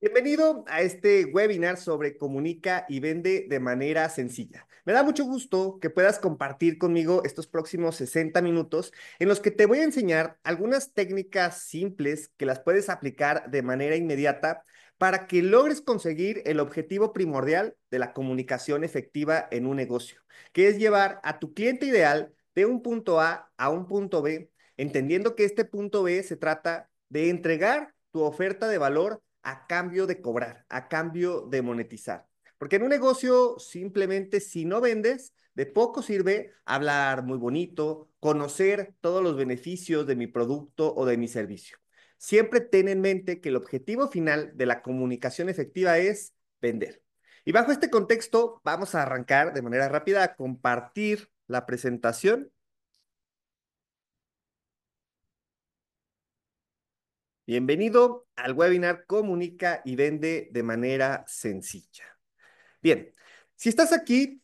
Bienvenido a este webinar sobre comunica y vende de manera sencilla. Me da mucho gusto que puedas compartir conmigo estos próximos 60 minutos en los que te voy a enseñar algunas técnicas simples que las puedes aplicar de manera inmediata para que logres conseguir el objetivo primordial de la comunicación efectiva en un negocio, que es llevar a tu cliente ideal de un punto A un punto B, entendiendo que este punto B se trata de entregar tu oferta de valor a cambio de cobrar, a cambio de monetizar. Porque en un negocio, simplemente si no vendes, de poco sirve hablar muy bonito, conocer todos los beneficios de mi producto o de mi servicio. Siempre ten en mente que el objetivo final de la comunicación efectiva es vender. Y bajo este contexto, vamos a arrancar de manera rápida a compartir la presentación. Bienvenido al webinar Comunica y vende de manera sencilla. Bien, si estás aquí,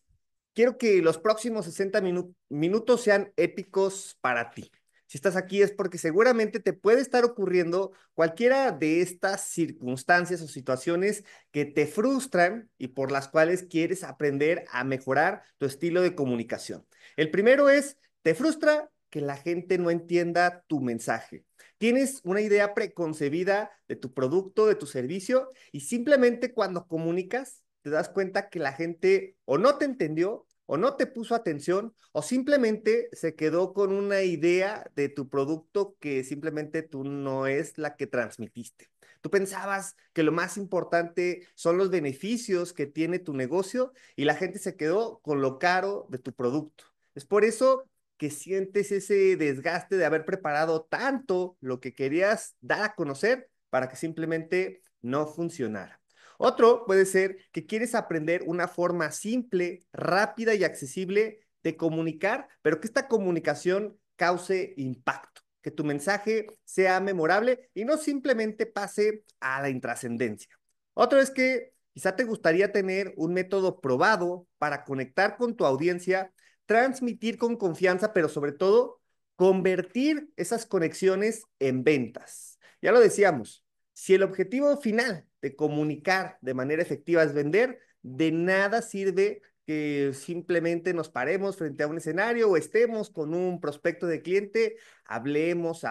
quiero que los próximos 60 minutos sean épicos para ti. Si estás aquí es porque seguramente te puede estar ocurriendo cualquiera de estas circunstancias o situaciones que te frustran y por las cuales quieres aprender a mejorar tu estilo de comunicación. El primero es, te frustra que la gente no entienda tu mensaje. Tienes una idea preconcebida de tu producto, de tu servicio, y simplemente cuando comunicas te das cuenta que la gente o no te entendió o no te puso atención o simplemente se quedó con una idea de tu producto que simplemente tú no es la que transmitiste. Tú pensabas que lo más importante son los beneficios que tiene tu negocio y la gente se quedó con lo caro de tu producto. Es por eso que sientes ese desgaste de haber preparado tanto lo que querías dar a conocer para que simplemente no funcionara. Otro puede ser que quieres aprender una forma simple, rápida y accesible de comunicar, pero que esta comunicación cause impacto, que tu mensaje sea memorable y no simplemente pase a la intrascendencia. Otro es que quizá te gustaría tener un método probado para conectar con tu audiencia, transmitir con confianza, pero sobre todo convertir esas conexiones en ventas. Ya lo decíamos, si el objetivo final de comunicar de manera efectiva es vender, de nada sirve que simplemente nos paremos frente a un escenario o estemos con un prospecto de cliente, hablemos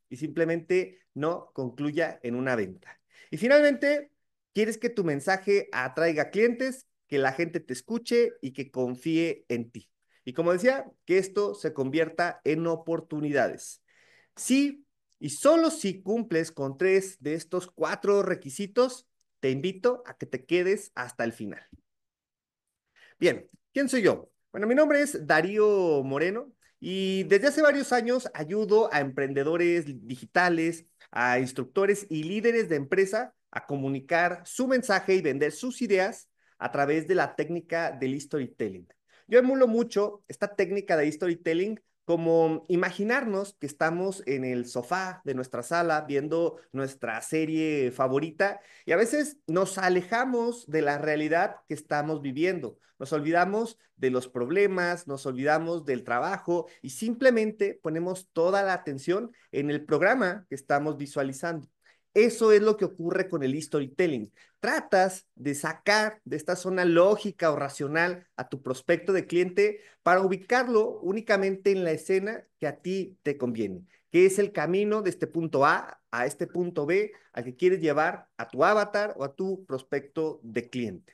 y simplemente no concluya en una venta. Y finalmente, quieres que tu mensaje atraiga clientes, que la gente te escuche y que confíe en ti. Y como decía, que esto se convierta en oportunidades. Sí, y solo si cumples con 3 de estos 4 requisitos, te invito a que te quedes hasta el final. Bien, ¿quién soy yo? Bueno, mi nombre es Darío Moreno y desde hace varios años ayudo a emprendedores digitales, a instructores y líderes de empresa a comunicar su mensaje y vender sus ideas a través de la técnica del storytelling. Yo emulo mucho esta técnica de storytelling como imaginarnos que estamos en el sofá de nuestra sala viendo nuestra serie favorita y a veces nos alejamos de la realidad que estamos viviendo. Nos olvidamos de los problemas, nos olvidamos del trabajo y simplemente ponemos toda la atención en el programa que estamos visualizando. Eso es lo que ocurre con el storytelling. Tratas de sacar de esta zona lógica o racional a tu prospecto de cliente para ubicarlo únicamente en la escena que a ti te conviene, que es el camino de este punto A este punto B al que quieres llevar a tu avatar o a tu prospecto de cliente.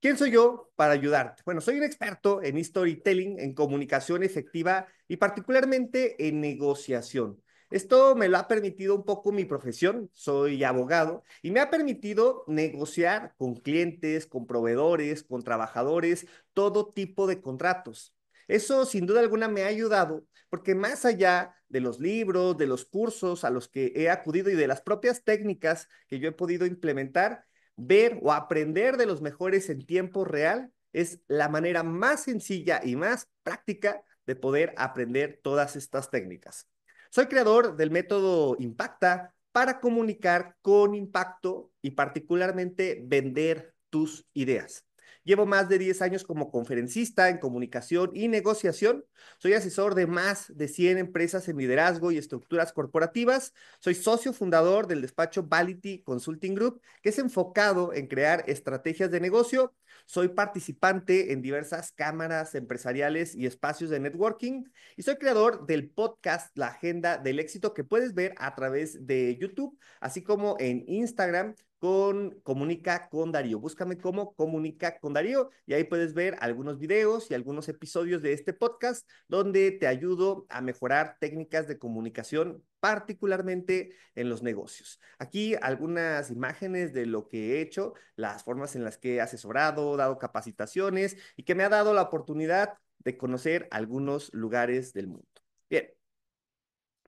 ¿Quién soy yo para ayudarte? Bueno, soy un experto en storytelling, en comunicación efectiva y particularmente en negociación. Esto me lo ha permitido un poco mi profesión, soy abogado, y me ha permitido negociar con clientes, con proveedores, con trabajadores, todo tipo de contratos. Eso sin duda alguna me ha ayudado porque más allá de los libros, de los cursos a los que he acudido y de las propias técnicas que yo he podido implementar, ver o aprender de los mejores en tiempo real es la manera más sencilla y más práctica de poder aprender todas estas técnicas. Soy creador del método Impacta para comunicar con impacto y particularmente vender tus ideas. Llevo más de 10 años como conferencista en comunicación y negociación. Soy asesor de más de 100 empresas en liderazgo y estructuras corporativas. Soy socio fundador del despacho Vality Consulting Group, que es enfocado en crear estrategias de negocio. Soy participante en diversas cámaras empresariales y espacios de networking y soy creador del podcast La Agenda del Éxito que puedes ver a través de YouTube, así como en Instagram con Comunica con Darío. Búscame como Comunica con Darío y ahí puedes ver algunos videos y algunos episodios de este podcast donde te ayudo a mejorar técnicas de comunicación, particularmente en los negocios. Aquí algunas imágenes de lo que he hecho, las formas en las que he asesorado, dado capacitaciones y que me ha dado la oportunidad de conocer algunos lugares del mundo. Bien,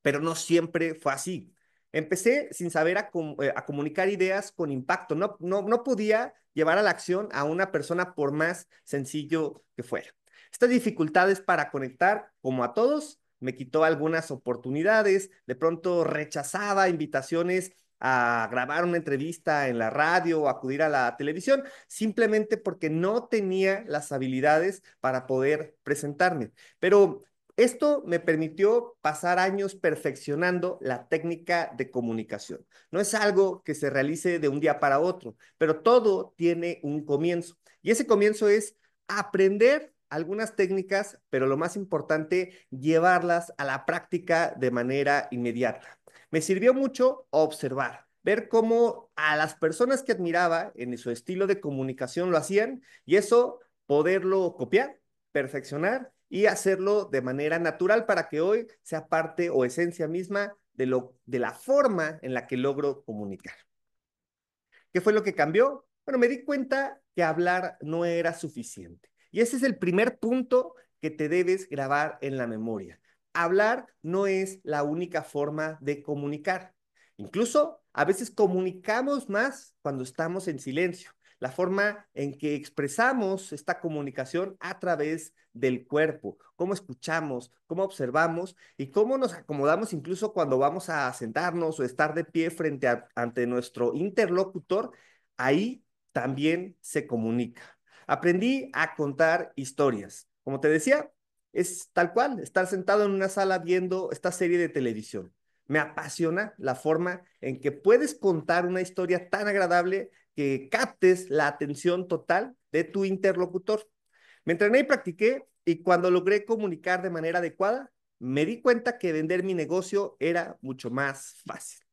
pero no siempre fue así. Empecé sin saber a comunicar ideas con impacto. No podía llevar a la acción a una persona por más sencillo que fuera. Estas dificultades para conectar, como a todos, me quitó algunas oportunidades. De pronto rechazaba invitaciones a grabar una entrevista en la radio o acudir a la televisión, simplemente porque no tenía las habilidades para poder presentarme. Pero esto me permitió pasar años perfeccionando la técnica de comunicación. No es algo que se realice de un día para otro, pero todo tiene un comienzo. Y ese comienzo es aprender algunas técnicas, pero lo más importante, llevarlas a la práctica de manera inmediata. Me sirvió mucho observar, ver cómo a las personas que admiraba en su estilo de comunicación lo hacían y eso poderlo copiar, perfeccionar y hacerlo de manera natural para que hoy sea parte o esencia misma de la forma en la que logro comunicar. ¿Qué fue lo que cambió? Bueno, me di cuenta que hablar no era suficiente. Y ese es el primer punto que te debes grabar en la memoria. Hablar no es la única forma de comunicar. Incluso a veces comunicamos más cuando estamos en silencio. La forma en que expresamos esta comunicación a través del cuerpo, cómo escuchamos, cómo observamos y cómo nos acomodamos incluso cuando vamos a sentarnos o estar de pie ante nuestro interlocutor, ahí también se comunica. Aprendí a contar historias. Como te decía, es tal cual, estar sentado en una sala viendo esta serie de televisión. Me apasiona la forma en que puedes contar una historia tan agradable que captes la atención total de tu interlocutor. Me entrené y practiqué y cuando logré comunicar de manera adecuada, me di cuenta que vender mi negocio era mucho más fácil.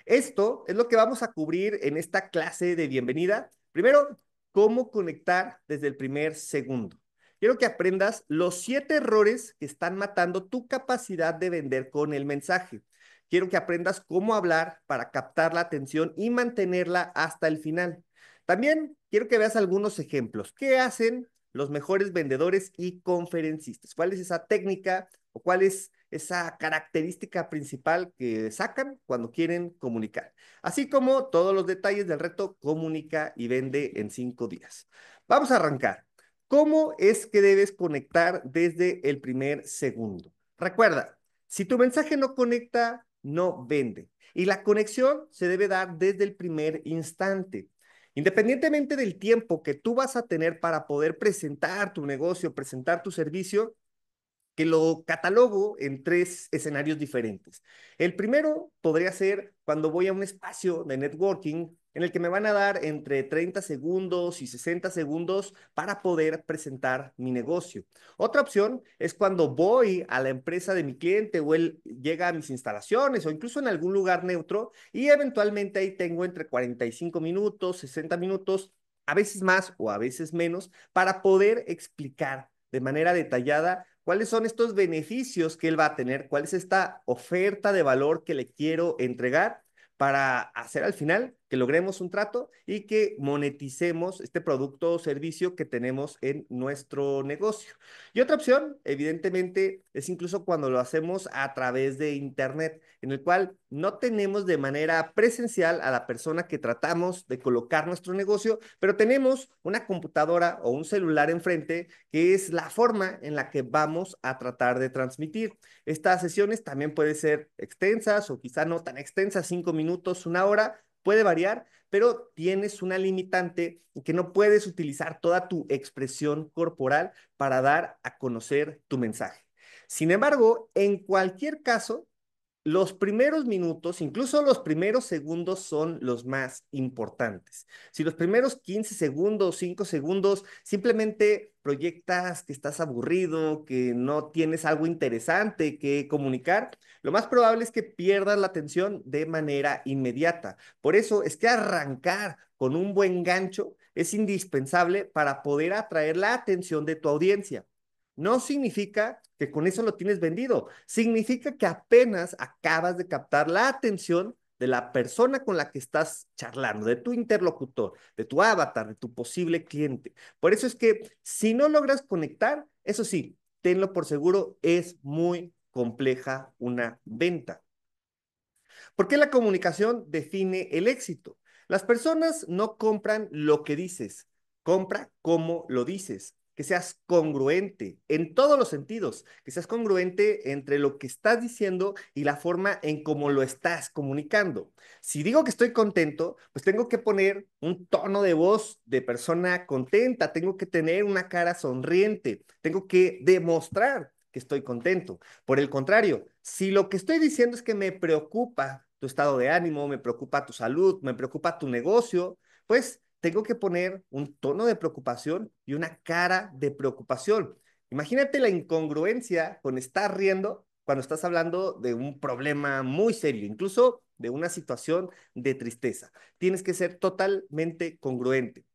Esto es lo que vamos a cubrir en esta clase de bienvenida. Primero, cómo conectar desde el primer segundo. Quiero que aprendas los 7 errores que están matando tu capacidad de vender con el mensaje. Quiero que aprendas cómo hablar para captar la atención y mantenerla hasta el final. También quiero que veas algunos ejemplos. ¿Qué hacen los mejores vendedores y conferencistas? ¿Cuál es esa técnica o cuál es esa característica principal que sacan cuando quieren comunicar? Así como todos los detalles del reto Comunica y Vende en 5 días. Vamos a arrancar. ¿Cómo es que debes conectar desde el primer segundo? Recuerda, si tu mensaje no conecta, no vende. Y la conexión se debe dar desde el primer instante. Independientemente del tiempo que tú vas a tener para poder presentar tu negocio, presentar tu servicio, que lo catalogo en 3 escenarios diferentes. El primero podría ser cuando voy a un espacio de networking en el que me van a dar entre 30 segundos y 60 segundos para poder presentar mi negocio. Otra opción es cuando voy a la empresa de mi cliente o él llega a mis instalaciones o incluso en algún lugar neutro y eventualmente ahí tengo entre 45 minutos, 60 minutos, a veces más o a veces menos, para poder explicar de manera detallada cuáles son estos beneficios que él va a tener, cuál es esta oferta de valor que le quiero entregar para hacer al final que logremos un trato y que moneticemos este producto o servicio que tenemos en nuestro negocio. Y otra opción, evidentemente, es incluso cuando lo hacemos a través de Internet, en el cual no tenemos de manera presencial a la persona que tratamos de colocar nuestro negocio, pero tenemos una computadora o un celular enfrente, que es la forma en la que vamos a tratar de transmitir. Estas sesiones también pueden ser extensas o quizá no tan extensas, 5 minutos, 1 hora, puede variar, pero tienes una limitante que no puedes utilizar toda tu expresión corporal para dar a conocer tu mensaje. Sin embargo, en cualquier caso, los primeros minutos, incluso los primeros segundos son los más importantes. Si los primeros 15 segundos, 5 segundos, simplemente proyectas que estás aburrido, que no tienes algo interesante que comunicar, lo más probable es que pierdas la atención de manera inmediata. Por eso es que arrancar con un buen gancho es indispensable para poder atraer la atención de tu audiencia. No significa que con eso lo tienes vendido, significa que apenas acabas de captar la atención de la persona con la que estás charlando, de tu interlocutor, de tu avatar, de tu posible cliente. Por eso es que si no logras conectar, eso sí, tenlo por seguro, es muy compleja una venta. ¿Por qué la comunicación define el éxito? Las personas no compran lo que dices, compra cómo lo dices. Que seas congruente en todos los sentidos, que seas congruente entre lo que estás diciendo y la forma en cómo lo estás comunicando. Si digo que estoy contento, pues tengo que poner un tono de voz de persona contenta, tengo que tener una cara sonriente, tengo que demostrar que estoy contento. Por el contrario, si lo que estoy diciendo es que me preocupa tu estado de ánimo, me preocupa tu salud, me preocupa tu negocio, pues tengo que poner un tono de preocupación y una cara de preocupación. Imagínate la incongruencia con estar riendo cuando estás hablando de un problema muy serio, incluso de una situación de tristeza. Tienes que ser totalmente congruente.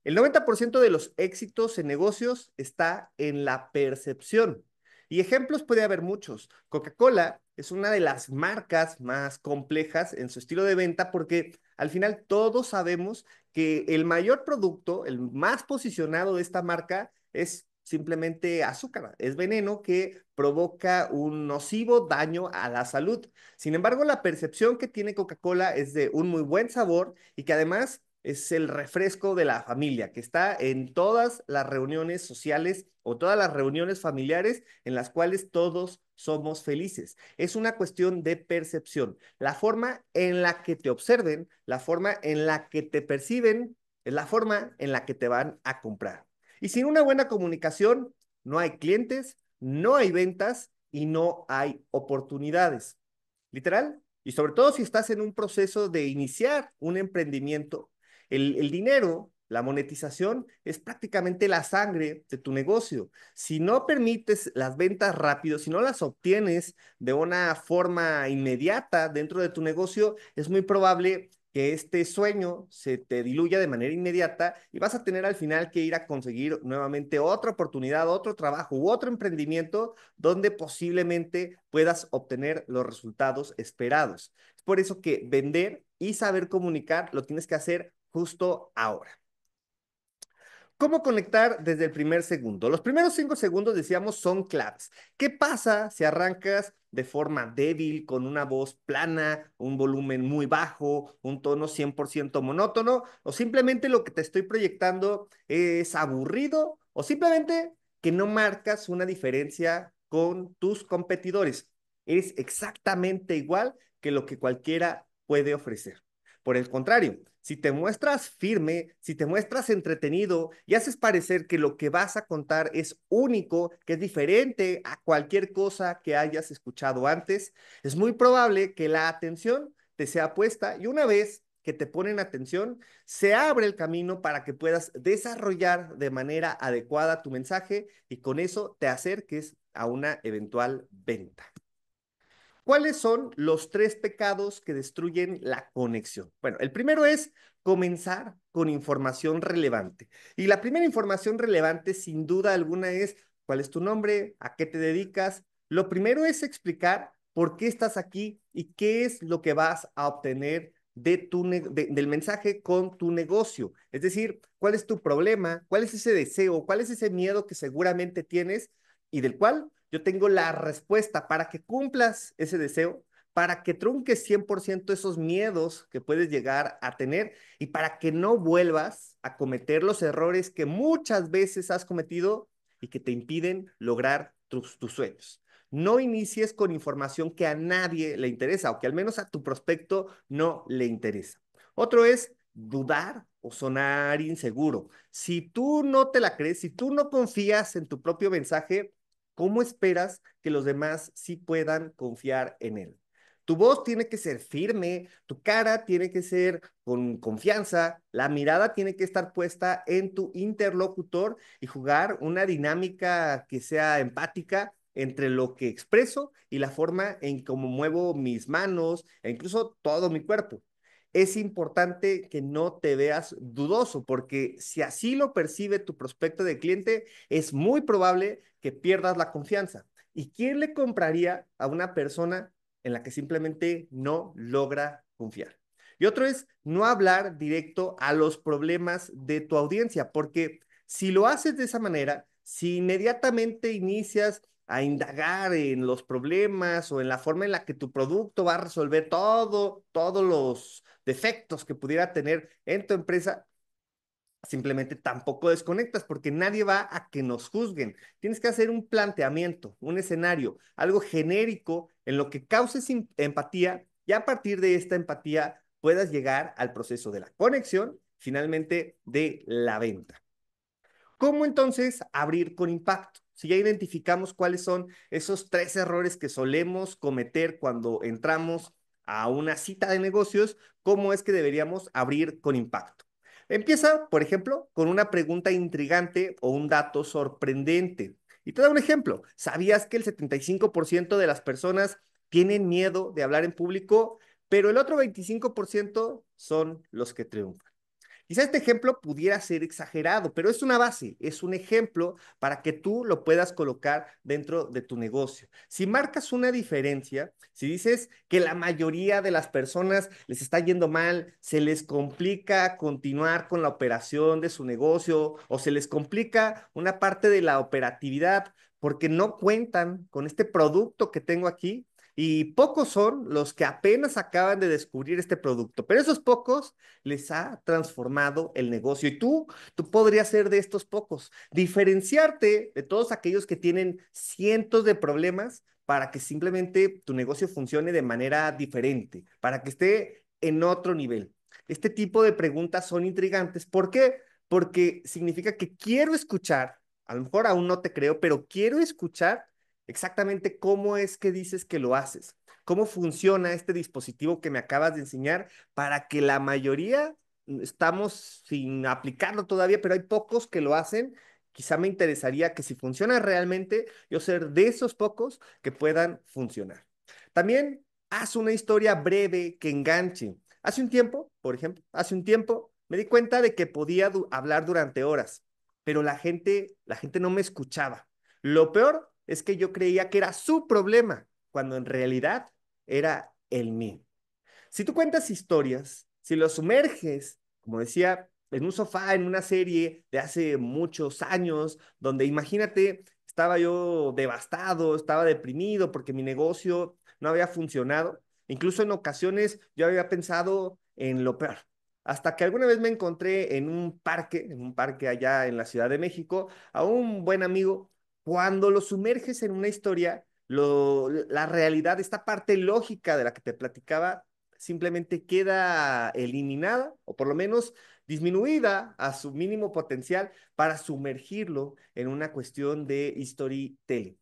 El 90% de los éxitos en negocios está en la percepción. Y ejemplos puede haber muchos. Coca-Cola es una de las marcas más complejas en su estilo de venta porque al final todos sabemos que el mayor producto, el más posicionado de esta marca es simplemente azúcar, es veneno que provoca un nocivo daño a la salud. Sin embargo, la percepción que tiene Coca-Cola es de un muy buen sabor y que además es el refresco de la familia, que está en todas las reuniones sociales o todas las reuniones familiares en las cuales todos somos felices. Es una cuestión de percepción. La forma en la que te observen, la forma en la que te perciben, es la forma en la que te van a comprar. Y sin una buena comunicación, no hay clientes, no hay ventas y no hay oportunidades. Literal. Y sobre todo si estás en un proceso de iniciar un emprendimiento, el dinero, la monetización es prácticamente la sangre de tu negocio. Si no permites las ventas rápido, si no las obtienes de una forma inmediata dentro de tu negocio, es muy probable que este sueño se te diluya de manera inmediata y vas a tener al final que ir a conseguir nuevamente otra oportunidad, otro trabajo u otro emprendimiento donde posiblemente puedas obtener los resultados esperados. Es por eso que vender y saber comunicar lo tienes que hacer justo ahora. ¿Cómo conectar desde el primer segundo? Los primeros 5 segundos, decíamos, son claves. ¿Qué pasa si arrancas de forma débil, con una voz plana, un volumen muy bajo, un tono 100% monótono, o simplemente lo que te estoy proyectando es aburrido, o simplemente que no marcas una diferencia con tus competidores? Eres exactamente igual que lo que cualquiera puede ofrecer. Por el contrario, si te muestras firme, si te muestras entretenido y haces parecer que lo que vas a contar es único, que es diferente a cualquier cosa que hayas escuchado antes, es muy probable que la atención te sea puesta y una vez que te ponen atención, se abre el camino para que puedas desarrollar de manera adecuada tu mensaje y con eso te acerques a una eventual venta. ¿Cuáles son los 3 pecados que destruyen la conexión? Bueno, el primero es comenzar con información relevante. Y la primera información relevante, sin duda alguna, es cuál es tu nombre, a qué te dedicas. Lo primero es explicar por qué estás aquí y qué es lo que vas a obtener del mensaje con tu negocio. Es decir, cuál es tu problema, cuál es ese deseo, cuál es ese miedo que seguramente tienes y del cual yo tengo la respuesta para que cumplas ese deseo, para que trunques 100% esos miedos que puedes llegar a tener y para que no vuelvas a cometer los errores que muchas veces has cometido y que te impiden lograr tus sueños. No inicies con información que a nadie le interesa o que al menos a tu prospecto no le interesa. Otro es dudar o sonar inseguro. Si tú no te la crees, si tú no confías en tu propio mensaje, ¿cómo esperas que los demás sí puedan confiar en él? Tu voz tiene que ser firme, tu cara tiene que ser con confianza, la mirada tiene que estar puesta en tu interlocutor y jugar una dinámica que sea empática entre lo que expreso y la forma en cómo muevo mis manos e incluso todo mi cuerpo. Es importante que no te veas dudoso, porque si así lo percibe tu prospecto de cliente, es muy probable que pierdas la confianza. ¿Y quién le compraría a una persona en la que simplemente no logra confiar? Y otro es no hablar directo a los problemas de tu audiencia, porque si lo haces de esa manera, si inmediatamente inicias a indagar en los problemas o en la forma en la que tu producto va a resolver todos los defectos que pudiera tener en tu empresa, simplemente tampoco desconectas porque nadie va a que nos juzguen. Tienes que hacer un planteamiento, un escenario, algo genérico en lo que causes empatía y a partir de esta empatía puedas llegar al proceso de la conexión, finalmente de la venta. ¿Cómo entonces abrir con impacto? Si ya identificamos cuáles son esos tres errores que solemos cometer cuando entramos a una cita de negocios, ¿cómo es que deberíamos abrir con impacto? Empieza, por ejemplo, con una pregunta intrigante o un dato sorprendente. Y te da un ejemplo. ¿Sabías que el 75% de las personas tienen miedo de hablar en público, pero el otro 25% son los que triunfan? Quizá este ejemplo pudiera ser exagerado, pero es una base, es un ejemplo para que tú lo puedas colocar dentro de tu negocio. Si marcas una diferencia, si dices que la mayoría de las personas les está yendo mal, se les complica continuar con la operación de su negocio o se les complica una parte de la operatividad porque no cuentan con este producto que tengo aquí, y pocos son los que apenas acaban de descubrir este producto, pero esos pocos les ha transformado el negocio. Y tú podrías ser de estos pocos, diferenciarte de todos aquellos que tienen cientos de problemas para que simplemente tu negocio funcione de manera diferente, para que esté en otro nivel. Este tipo de preguntas son intrigantes. ¿Por qué? Porque significa que quiero escuchar, a lo mejor aún no te creo, pero quiero escuchar exactamente cómo es que dices que lo haces, cómo funciona este dispositivo que me acabas de enseñar para que la mayoría estamos sin aplicarlo todavía, pero hay pocos que lo hacen. Quizá me interesaría que si funciona realmente, yo ser de esos pocos que puedan funcionar. También haz una historia breve que enganche. Hace un tiempo, por ejemplo, hace un tiempo me di cuenta de que podía hablar durante horas, pero la gente no me escuchaba. Lo peor es que yo creía que era su problema, cuando en realidad era el mío. Si tú cuentas historias, si los sumerges, como decía, en un sofá, en una serie de hace muchos años, donde imagínate, estaba yo devastado, estaba deprimido porque mi negocio no había funcionado. Incluso en ocasiones yo había pensado en lo peor. Hasta que alguna vez me encontré en un parque allá en la Ciudad de México, a un buen amigo. Cuando lo sumerges en una historia, la realidad, esta parte lógica de la que te platicaba, simplemente queda eliminada o por lo menos disminuida a su mínimo potencial para sumergirlo en una cuestión de storytelling.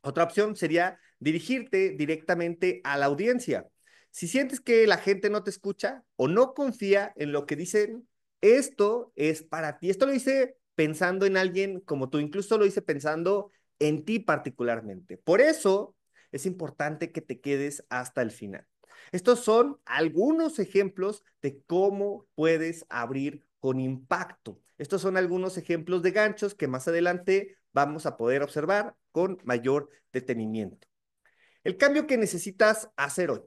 Otra opción sería dirigirte directamente a la audiencia. Si sientes que la gente no te escucha o no confía en lo que dicen, esto es para ti. Esto lo hice pensando en alguien como tú, incluso lo hice pensando en ti particularmente. Por eso es importante que te quedes hasta el final. Estos son algunos ejemplos de cómo puedes abrir con impacto. Estos son algunos ejemplos de ganchos que más adelante vamos a poder observar con mayor detenimiento. El cambio que necesitas hacer hoy.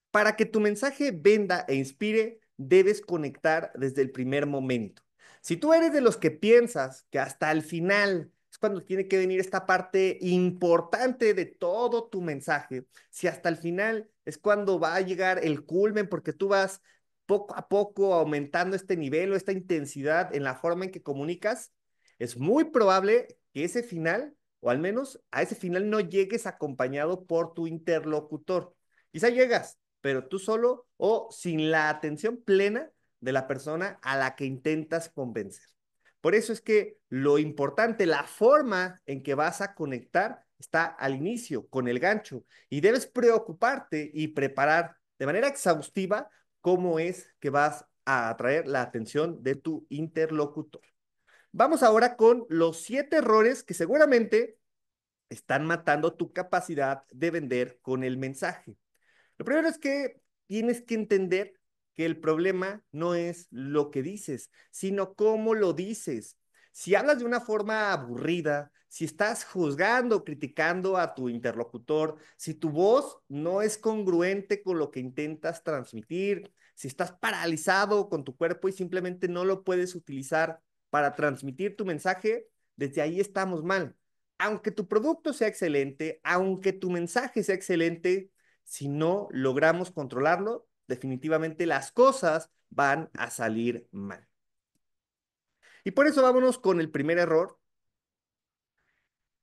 Para que tu mensaje venda e inspire, debes conectar desde el primer momento. Si tú eres de los que piensas que hasta el final es cuando tiene que venir esta parte importante de todo tu mensaje, si hasta el final es cuando va a llegar el culmen porque tú vas poco a poco aumentando este nivel o esta intensidad en la forma en que comunicas, es muy probable que ese final, o al menos a ese final, no llegues acompañado por tu interlocutor. Quizá llegas, pero tú solo o sin la atención plena de la persona a la que intentas convencer. Por eso es que lo importante, la forma en que vas a conectar está al inicio, con el gancho, y debes preocuparte y preparar de manera exhaustiva cómo es que vas a atraer la atención de tu interlocutor. Vamos ahora con los 7 errores que seguramente están matando tu capacidad de vender con el mensaje. Lo primero es que tienes que entender que el problema no es lo que dices, sino cómo lo dices. Si hablas de una forma aburrida, si estás juzgando, criticando a tu interlocutor, si tu voz no es congruente con lo que intentas transmitir, si estás paralizado con tu cuerpo y simplemente no lo puedes utilizar para transmitir tu mensaje, desde ahí estamos mal. Aunque tu producto sea excelente, aunque tu mensaje sea excelente, si no logramos controlarlo, definitivamente las cosas van a salir mal. Y por eso vámonos con el primer error,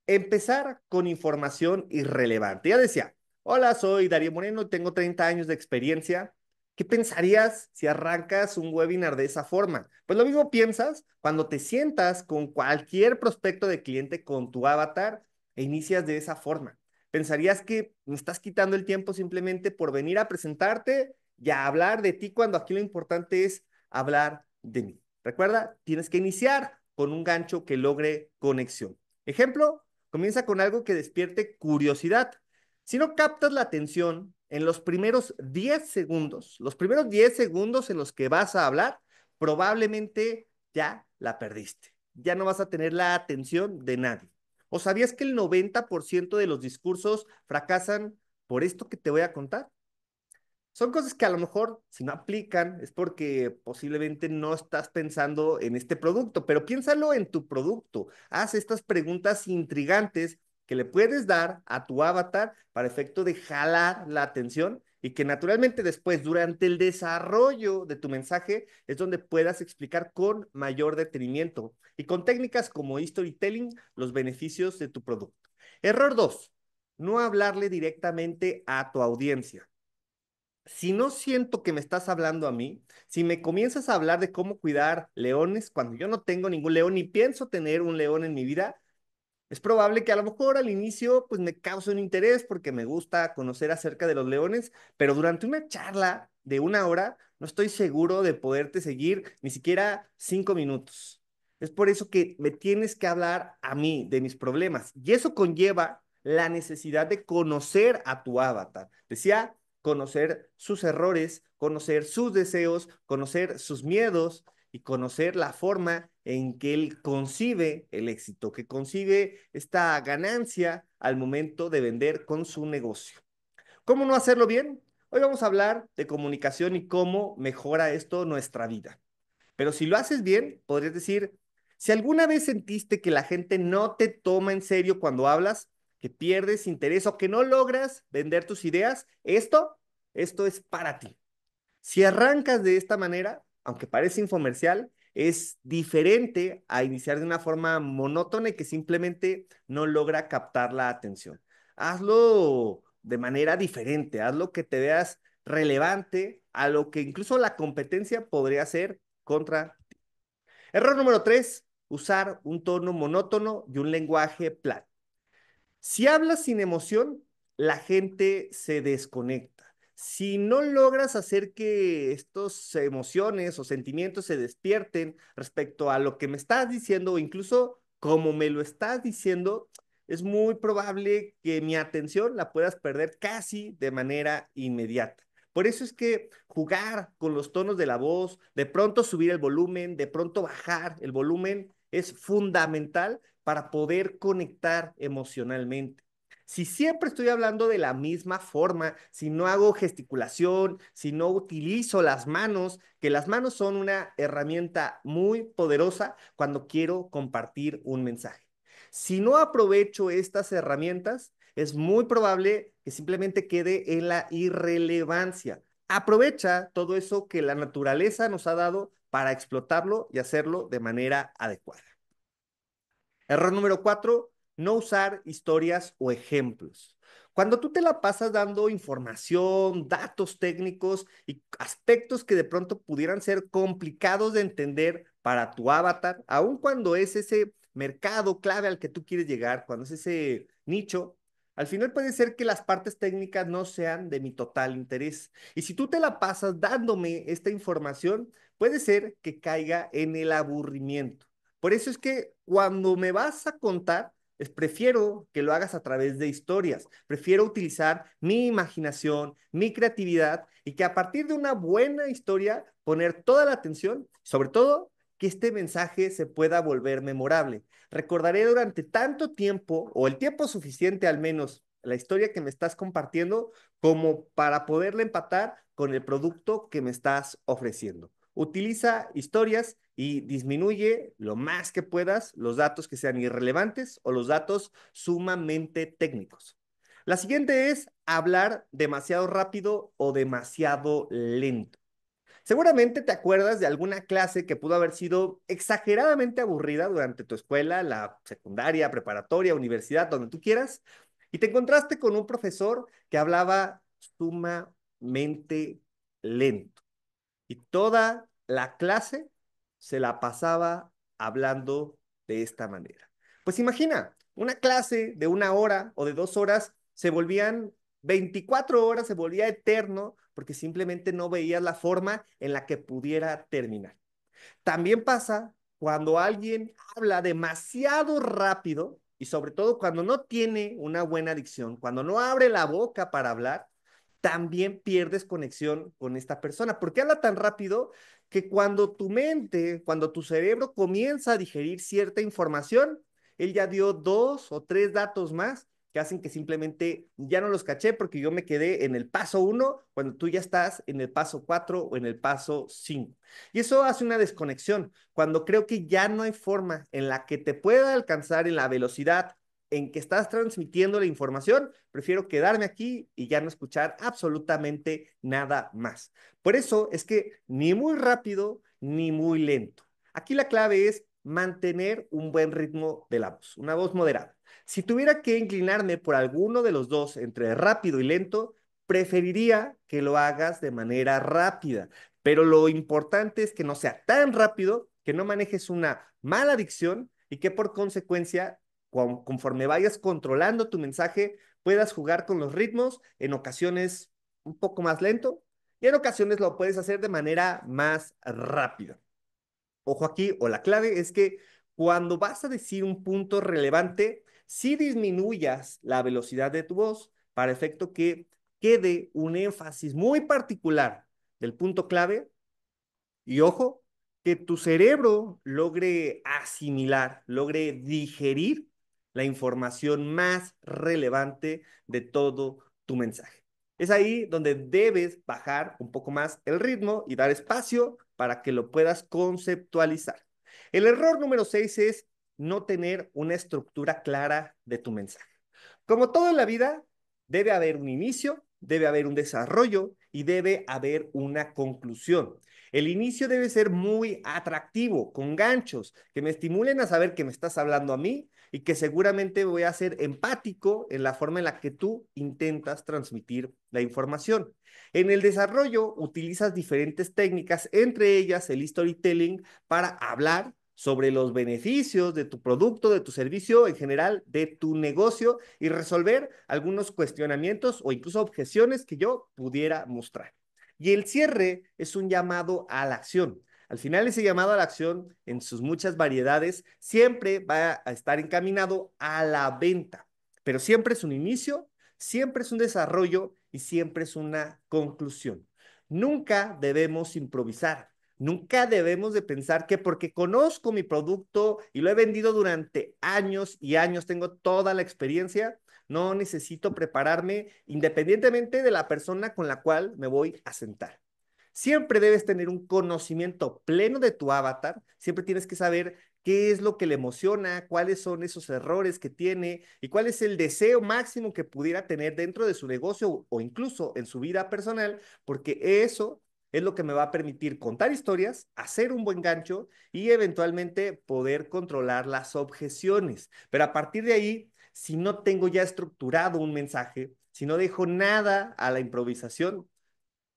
empezar con información irrelevante. Ya decía, hola, soy Darío Moreno, tengo 30 años de experiencia. ¿Qué pensarías si arrancas un webinar de esa forma? Pues lo mismo piensas cuando te sientas con cualquier prospecto de cliente con tu avatar e inicias de esa forma. Pensarías que me estás quitando el tiempo simplemente por venir a presentarte y a hablar de ti cuando aquí lo importante es hablar de mí. Recuerda, tienes que iniciar con un gancho que logre conexión. Ejemplo, comienza con algo que despierte curiosidad. Si no captas la atención en los primeros 10 segundos, los primeros 10 segundos en los que vas a hablar, probablemente ya la perdiste. Ya no vas a tener la atención de nadie. ¿O sabías que el 90% de los discursos fracasan por esto que te voy a contar? Son cosas que a lo mejor si no aplican es porque posiblemente no estás pensando en este producto, pero piénsalo en tu producto. Haz estas preguntas intrigantes que le puedes dar a tu avatar para efecto de jalar la atención y que naturalmente después, durante el desarrollo de tu mensaje, es donde puedas explicar con mayor detenimiento y con técnicas como storytelling los beneficios de tu producto. Error 2, no hablarle directamente a tu audiencia. Si no siento que me estás hablando a mí, si me comienzas a hablar de cómo cuidar leones cuando yo no tengo ningún león ni pienso tener un león en mi vida, es probable que a lo mejor al inicio pues me cause un interés porque me gusta conocer acerca de los leones, pero durante una charla de 1 hora no estoy seguro de poderte seguir ni siquiera 5 minutos. Es por eso que me tienes que hablar a mí de mis problemas y eso conlleva la necesidad de conocer a tu avatar. Decía, conocer sus errores, conocer sus deseos, conocer sus miedos y conocer la forma en que él concibe el éxito, que concibe esta ganancia al momento de vender con su negocio. ¿Cómo no hacerlo bien? Hoy vamos a hablar de comunicación y cómo mejora esto nuestra vida. Pero si lo haces bien, podrías decir, si alguna vez sentiste que la gente no te toma en serio cuando hablas, que pierdes interés o que no logras vender tus ideas, esto es para ti. Si arrancas de esta manera, aunque parece infomercial, es diferente a iniciar de una forma monótona y que simplemente no logra captar la atención. Hazlo de manera diferente, hazlo que te veas relevante a lo que incluso la competencia podría hacer contra. Error número 3, usar un tono monótono y un lenguaje plano. Si hablas sin emoción, la gente se desconecta. Si no logras hacer que estas emociones o sentimientos se despierten respecto a lo que me estás diciendo o incluso como me lo estás diciendo, es muy probable que mi atención la puedas perder casi de manera inmediata. Por eso es que jugar con los tonos de la voz, de pronto subir el volumen, de pronto bajar el volumen, es fundamental para poder conectar emocionalmente. Si siempre estoy hablando de la misma forma, si no hago gesticulación, si no utilizo las manos, que las manos son una herramienta muy poderosa cuando quiero compartir un mensaje. Si no aprovecho estas herramientas, es muy probable que simplemente quede en la irrelevancia. Aprovecha todo eso que la naturaleza nos ha dado para explotarlo y hacerlo de manera adecuada. Error número 4, no usar historias o ejemplos. Cuando tú te la pasas dando información, datos técnicos y aspectos que de pronto pudieran ser complicados de entender para tu avatar, aun cuando es ese mercado clave al que tú quieres llegar, cuando es ese nicho, al final puede ser que las partes técnicas no sean de mi total interés. Y si tú te la pasas dándome esta información, puede ser que caiga en el aburrimiento. Por eso es que cuando me vas a contar, prefiero que lo hagas a través de historias, prefiero utilizar mi imaginación, mi creatividad y que a partir de una buena historia poner toda la atención, sobre todo que este mensaje se pueda volver memorable. Recordaré durante tanto tiempo o el tiempo suficiente al menos la historia que me estás compartiendo como para poderla empatar con el producto que me estás ofreciendo. Utiliza historias y disminuye lo más que puedas los datos que sean irrelevantes o los datos sumamente técnicos. La siguiente es hablar demasiado rápido o demasiado lento. Seguramente te acuerdas de alguna clase que pudo haber sido exageradamente aburrida durante tu escuela, la secundaria, preparatoria, universidad, donde tú quieras, y te encontraste con un profesor que hablaba sumamente lento. Y toda la clase se la pasaba hablando de esta manera. Pues imagina, una clase de 1 hora o de 2 horas se volvían 24 horas, se volvía eterno porque simplemente no veías la forma en la que pudiera terminar. También pasa cuando alguien habla demasiado rápido y sobre todo cuando no tiene una buena dicción, cuando no abre la boca para hablar, también pierdes conexión con esta persona. ¿Por qué habla tan rápido? Que cuando tu mente, cuando tu cerebro comienza a digerir cierta información, él ya dio 2 o 3 datos más que hacen que simplemente ya no los caché porque yo me quedé en el paso 1 cuando tú ya estás en el paso 4 o en el paso 5. Y eso hace una desconexión. Cuando creo que ya no hay forma en la que te pueda alcanzar en la velocidad en que estás transmitiendo la información, prefiero quedarme aquí y ya no escuchar absolutamente nada más. Por eso es que ni muy rápido ni muy lento. Aquí la clave es mantener un buen ritmo de la voz, una voz moderada. Si tuviera que inclinarme por alguno de los dos, entre rápido y lento, preferiría que lo hagas de manera rápida, pero lo importante es que no sea tan rápido, que no manejes una mala dicción y que por consecuencia, conforme vayas controlando tu mensaje, puedas jugar con los ritmos, en ocasiones un poco más lento y en ocasiones lo puedes hacer de manera más rápida. Ojo aquí, o la clave es que cuando vas a decir un punto relevante, sí disminuyas la velocidad de tu voz para efecto que quede un énfasis muy particular del punto clave y ojo, que tu cerebro logre asimilar, logre digerir la información más relevante de todo tu mensaje. Es ahí donde debes bajar un poco más el ritmo y dar espacio para que lo puedas conceptualizar. El error número 6 es no tener una estructura clara de tu mensaje. Como todo en la vida, debe haber un inicio, debe haber un desarrollo y debe haber una conclusión. El inicio debe ser muy atractivo, con ganchos que me estimulen a saber que me estás hablando a mí y que seguramente voy a ser empático en la forma en la que tú intentas transmitir la información. En el desarrollo utilizas diferentes técnicas, entre ellas el storytelling, para hablar sobre los beneficios de tu producto, de tu servicio, en general, de tu negocio y resolver algunos cuestionamientos o incluso objeciones que yo pudiera mostrar. Y el cierre es un llamado a la acción. Al final, ese llamado a la acción, en sus muchas variedades, siempre va a estar encaminado a la venta, pero siempre es un inicio, siempre es un desarrollo y siempre es una conclusión. Nunca debemos improvisar. Nunca debemos de pensar que porque conozco mi producto y lo he vendido durante años y años, tengo toda la experiencia, no necesito prepararme independientemente de la persona con la cual me voy a sentar. Siempre debes tener un conocimiento pleno de tu avatar, siempre tienes que saber qué es lo que le emociona, cuáles son esos errores que tiene y cuál es el deseo máximo que pudiera tener dentro de su negocio o incluso en su vida personal, porque eso es lo que me va a permitir contar historias, hacer un buen gancho y eventualmente poder controlar las objeciones. Pero a partir de ahí, si no tengo ya estructurado un mensaje, Si no dejo nada a la improvisación,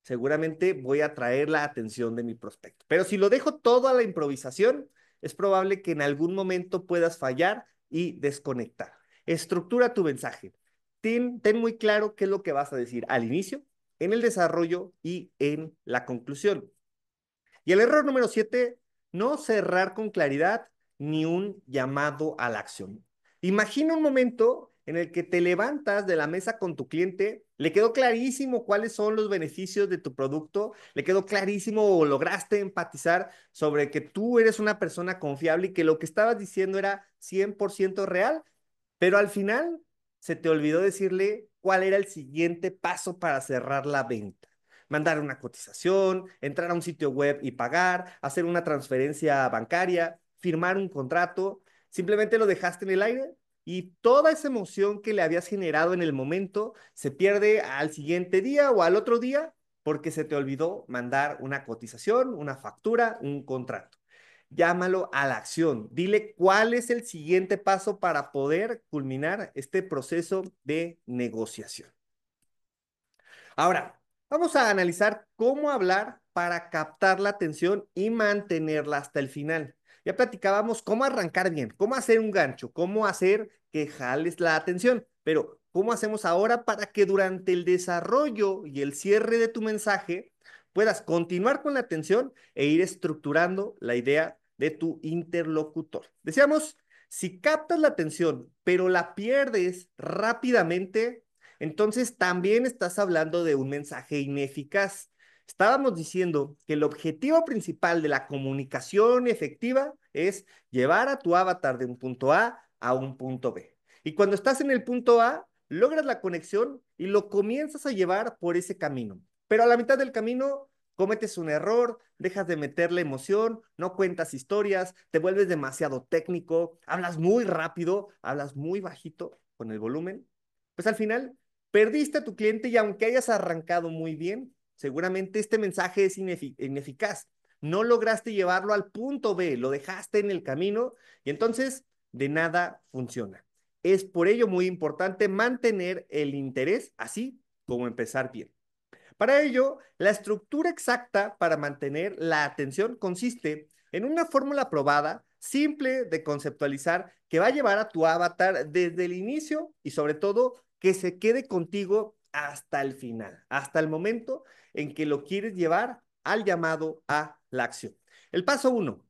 seguramente voy a atraer la atención de mi prospecto. Pero si lo dejo todo a la improvisación, es probable que en algún momento puedas fallar y desconectar. Estructura tu mensaje. Ten muy claro qué es lo que vas a decir al inicio, en el desarrollo y en la conclusión. Y el error número 7, no cerrar con claridad ni un llamado a la acción. Imagina un momento en el que te levantas de la mesa con tu cliente, le quedó clarísimo cuáles son los beneficios de tu producto, le quedó clarísimo o lograste empatizar sobre que tú eres una persona confiable y que lo que estabas diciendo era 100% real, pero al final se te olvidó decirle cuál era el siguiente paso para cerrar la venta. Mandar una cotización, entrar a un sitio web y pagar, hacer una transferencia bancaria, firmar un contrato. Simplemente lo dejaste en el aire y toda esa emoción que le habías generado en el momento se pierde al siguiente día o al otro día porque se te olvidó mandar una cotización, una factura, un contrato. Llámalo a la acción. Dile cuál es el siguiente paso para poder culminar este proceso de negociación. Ahora, vamos a analizar cómo hablar para captar la atención y mantenerla hasta el final. Ya platicábamos cómo arrancar bien, cómo hacer un gancho, cómo hacer que jales la atención, pero ¿cómo hacemos ahora para que durante el desarrollo y el cierre de tu mensaje puedas continuar con la atención e ir estructurando la idea de tu interlocutor? Decíamos, si captas la atención, pero la pierdes rápidamente, entonces también estás hablando de un mensaje ineficaz. Estábamos diciendo que el objetivo principal de la comunicación efectiva es llevar a tu avatar de un punto A un punto B. Y cuando estás en el punto A, logras la conexión y lo comienzas a llevar por ese camino. Pero a la mitad del camino cometes un error, dejas de meterle emoción, no cuentas historias, te vuelves demasiado técnico, hablas muy rápido, hablas muy bajito con el volumen. Pues al final perdiste a tu cliente y aunque hayas arrancado muy bien, seguramente este mensaje es ineficaz. No lograste llevarlo al punto B, lo dejaste en el camino y entonces de nada funciona. Es por ello muy importante mantener el interés, así como empezar bien. Para ello, la estructura exacta para mantener la atención consiste en una fórmula probada, simple de conceptualizar, que va a llevar a tu avatar desde el inicio y sobre todo que se quede contigo hasta el final, hasta el momento en que lo quieres llevar al llamado a la acción. El paso 1,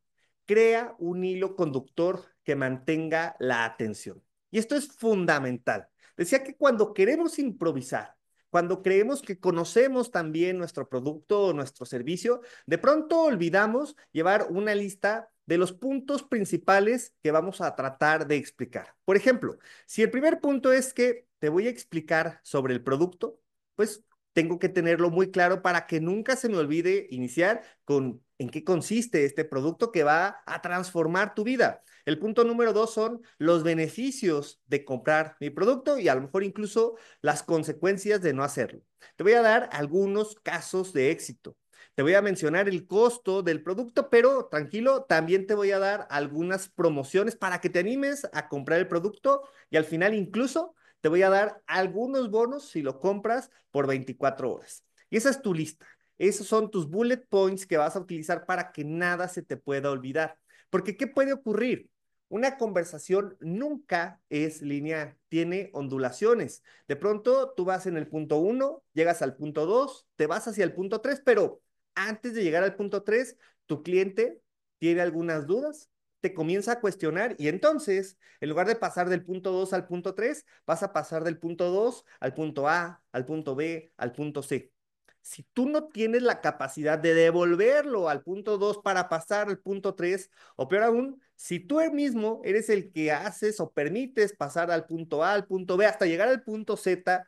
crea un hilo conductor que mantenga la atención. Y esto es fundamental. Decía que cuando queremos improvisar, cuando creemos que conocemos también nuestro producto o nuestro servicio, de pronto olvidamos llevar una lista de los puntos principales que vamos a tratar de explicar. Por ejemplo, si el primer punto es que te voy a explicar sobre el producto, pues tengo que tenerlo muy claro para que nunca se me olvide iniciar con en qué consiste este producto que va a transformar tu vida. El punto número 2 son los beneficios de comprar mi producto y a lo mejor incluso las consecuencias de no hacerlo. Te voy a dar algunos casos de éxito. Te voy a mencionar el costo del producto, pero tranquilo, también te voy a dar algunas promociones para que te animes a comprar el producto y al final incluso te voy a dar algunos bonos si lo compras por 24 horas. Y esa es tu lista. Esos son tus bullet points que vas a utilizar para que nada se te pueda olvidar. Porque, ¿qué puede ocurrir? Una conversación nunca es lineal, tiene ondulaciones. De pronto tú vas en el punto 1, llegas al punto 2, te vas hacia el punto 3, pero antes de llegar al punto 3, tu cliente tiene algunas dudas, te comienza a cuestionar y entonces, en lugar de pasar del punto 2 al punto 3, vas a pasar del punto 2 al punto A, al punto B, al punto C. Si tú no tienes la capacidad de devolverlo al punto 2 para pasar al punto 3, o peor aún, si tú mismo eres el que haces o permites pasar al punto A, al punto B, hasta llegar al punto Z,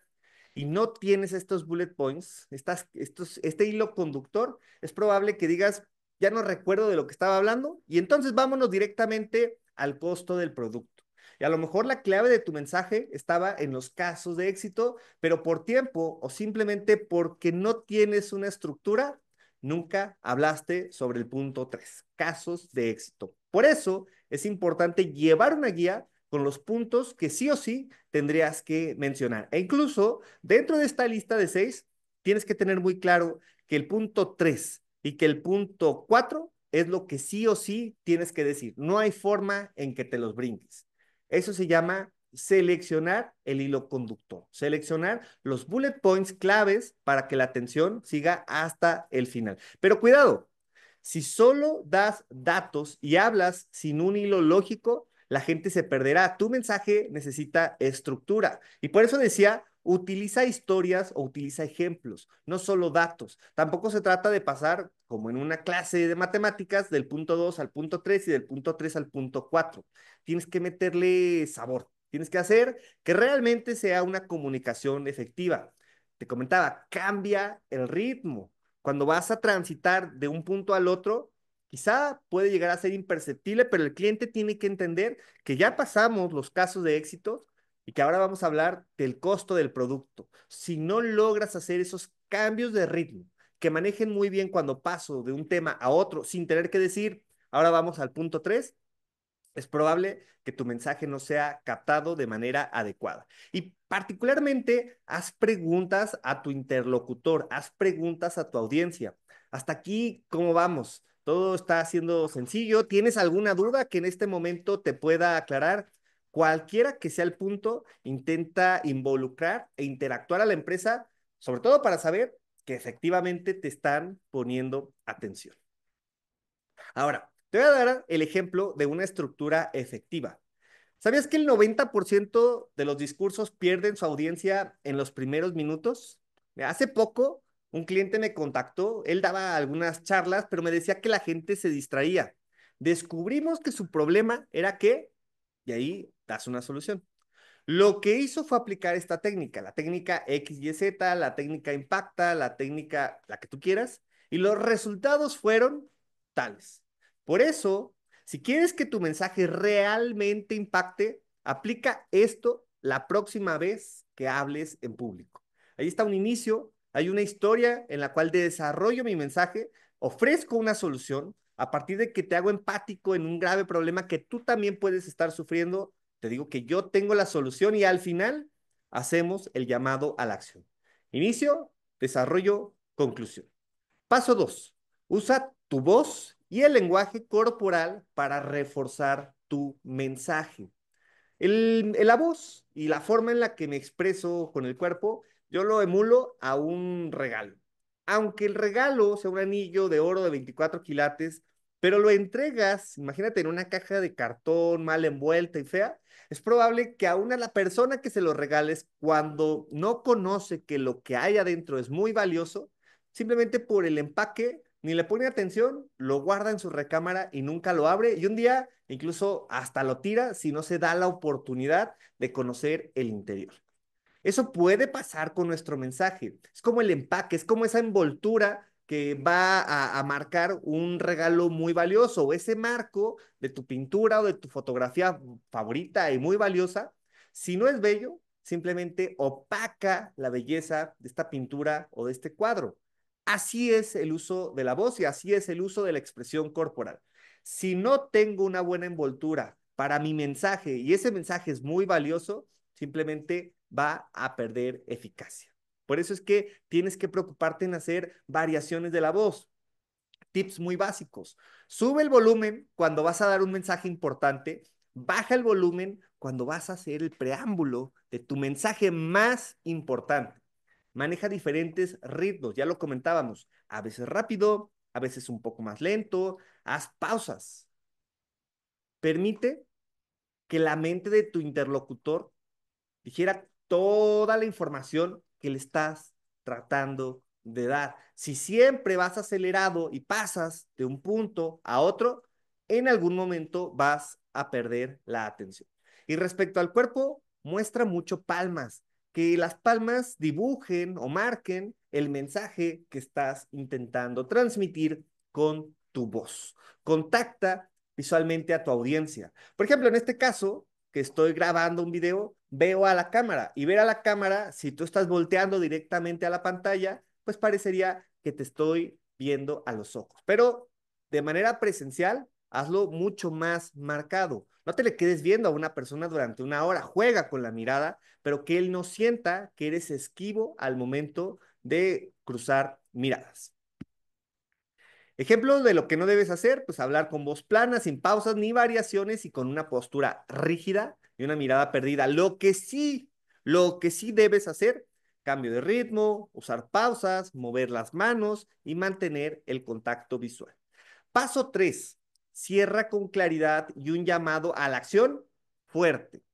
y no tienes estos bullet points, este hilo conductor, es probable que digas, ya no recuerdo de lo que estaba hablando, y entonces vámonos directamente al costo del producto. Y a lo mejor la clave de tu mensaje estaba en los casos de éxito, pero por tiempo o simplemente porque no tienes una estructura, nunca hablaste sobre el punto 3, casos de éxito. Por eso es importante llevar una guía con los puntos que sí o sí tendrías que mencionar. E incluso dentro de esta lista de 6, tienes que tener muy claro que el punto 3 y que el punto 4 es lo que sí o sí tienes que decir. No hay forma en que te los brinques. Eso se llama seleccionar el hilo conductor, seleccionar los bullet points claves para que la atención siga hasta el final. Pero cuidado, si solo das datos y hablas sin un hilo lógico, la gente se perderá. Tu mensaje necesita estructura. Y por eso decía, utiliza historias o utiliza ejemplos, no solo datos. Tampoco se trata de pasar, como en una clase de matemáticas, del punto 2 al punto 3 y del punto 3 al punto 4. Tienes que meterle sabor. Tienes que hacer que realmente sea una comunicación efectiva. Te comentaba, cambia el ritmo. Cuando vas a transitar de un punto al otro, quizá puede llegar a ser imperceptible, pero el cliente tiene que entender que ya pasamos los casos de éxito y que ahora vamos a hablar del costo del producto. Si no logras hacer esos cambios de ritmo que manejen muy bien cuando paso de un tema a otro sin tener que decir, ahora vamos al punto 3, es probable que tu mensaje no sea captado de manera adecuada. Y particularmente, haz preguntas a tu interlocutor, haz preguntas a tu audiencia. Hasta aquí, ¿cómo vamos? Todo está siendo sencillo. ¿Tienes alguna duda que en este momento te pueda aclarar? Cualquiera que sea el punto, intenta involucrar e interactuar a la empresa, sobre todo para saber que efectivamente te están poniendo atención. Ahora, te voy a dar el ejemplo de una estructura efectiva. ¿Sabías que el 90% de los discursos pierden su audiencia en los primeros minutos? Hace poco, un cliente me contactó, él daba algunas charlas, pero me decía que la gente se distraía. Descubrimos que su problema era que, y ahí das una solución. Lo que hizo fue aplicar esta técnica, la técnica XYZ, la técnica Impacta, la técnica, la que tú quieras, y los resultados fueron tales. Por eso, si quieres que tu mensaje realmente impacte, aplica esto la próxima vez que hables en público. Ahí está un inicio, hay una historia en la cual desarrollo mi mensaje, ofrezco una solución a partir de que te hago empático en un grave problema que tú también puedes estar sufriendo. Te digo que yo tengo la solución y al final hacemos el llamado a la acción. Inicio, desarrollo, conclusión. Paso 2. Usa tu voz y el lenguaje corporal para reforzar tu mensaje. La voz y la forma en la que me expreso con el cuerpo, yo lo emulo a un regalo. Aunque el regalo sea un anillo de oro de 24 quilates, pero lo entregas, imagínate, en una caja de cartón mal envuelta y fea, es probable que aún a la persona que se lo regales, cuando no conoce que lo que hay adentro es muy valioso, simplemente por el empaque, ni le pone atención, lo guarda en su recámara y nunca lo abre. Y un día incluso hasta lo tira si no se da la oportunidad de conocer el interior. Eso puede pasar con nuestro mensaje. Es como el empaque, es como esa envoltura que va a marcar un regalo muy valioso, o ese marco de tu pintura o de tu fotografía favorita y muy valiosa. Si no es bello, simplemente opaca la belleza de esta pintura o de este cuadro. Así es el uso de la voz y así es el uso de la expresión corporal. Si no tengo una buena envoltura para mi mensaje y ese mensaje es muy valioso, simplemente va a perder eficacia. Por eso es que tienes que preocuparte en hacer variaciones de la voz. Tips muy básicos. Sube el volumen cuando vas a dar un mensaje importante. Baja el volumen cuando vas a hacer el preámbulo de tu mensaje más importante. Maneja diferentes ritmos, ya lo comentábamos. A veces rápido, a veces un poco más lento. Haz pausas. Permite que la mente de tu interlocutor dijera toda la información que le estás tratando de dar. Si siempre vas acelerado y pasas de un punto a otro, en algún momento vas a perder la atención. Y respecto al cuerpo, muestra mucho palmas, que las palmas dibujen o marquen el mensaje que estás intentando transmitir con tu voz. Contacta visualmente a tu audiencia. Por ejemplo, en este caso, que estoy grabando un video, veo a la cámara y ver a la cámara, si tú estás volteando directamente a la pantalla, pues parecería que te estoy viendo a los ojos. Pero de manera presencial, hazlo mucho más marcado. No te le quedes viendo a una persona durante una hora, juega con la mirada, pero que él no sienta que eres esquivo al momento de cruzar miradas. Ejemplo de lo que no debes hacer, pues hablar con voz plana, sin pausas ni variaciones y con una postura rígida y una mirada perdida. Lo que sí debes hacer, cambio de ritmo, usar pausas, mover las manos y mantener el contacto visual. Paso 3, cierra con claridad y un llamado a la acción fuerte.